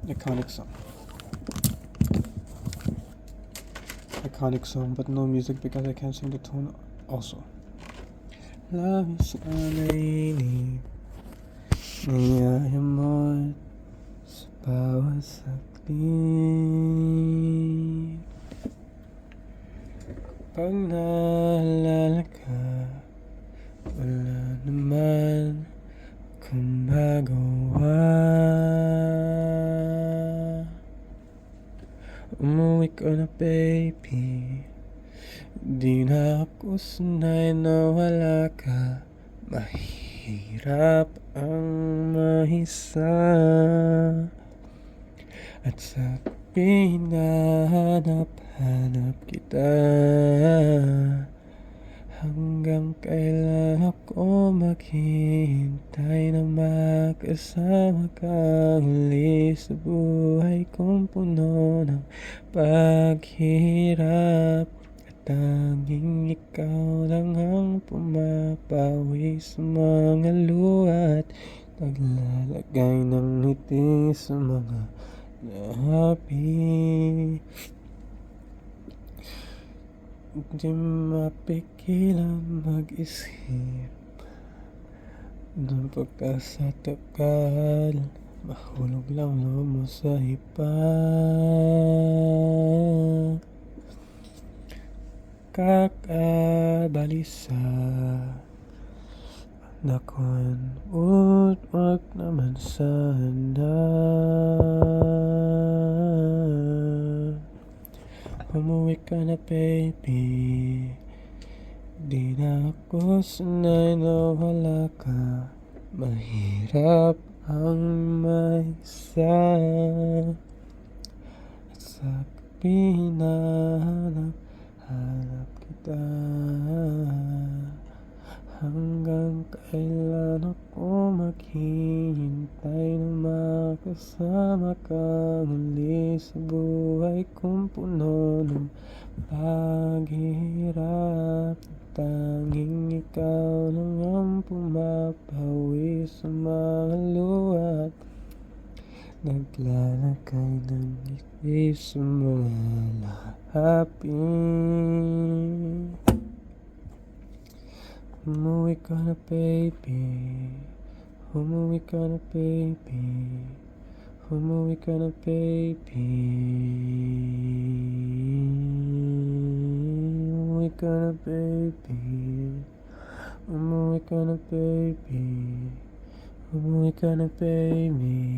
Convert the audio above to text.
Iconic song. Iconic song, but no music because I can't sing the tone also. Labis ang nainip, niyaya mo't sa bawat saglit. Pag naalala ka, wala naman akong magawa. Umuwi ka na baby, di na ako sanay na wala ka. Mahirap ang mahisa, at sa hinahanap-hanap kita. Hanggang kailan ako maghihintay na makasama ka uli sa buhay kong puno ng paghihirap. At tanging ikaw lang ang pumapawi sa mga luha at naglalagay ng ngiti sa mga labi. Di mapigilan mag-isip ng pagkasatagal, mahulog lang loob mo sa iba. Kakabalisa nakon, wag naman sana. Umuwi ka na baby, di na ako sanay na wala ka. Mahirap ang mag-isa, at sa gabi hinahanap kita. Hanggang kailan ako maghihintay na makasama ka muli sa buhay kong puno ng paghihirap. Tanging ikaw lang ang pumapawi sa mga luha at naglalagay ng ngiti sa mga labi. Umuwi ka na baby, umuwi ka na baby, umuwi ka na baby. Umuwi ka na baby, umuwi ka na baby, umuwi ka na baby.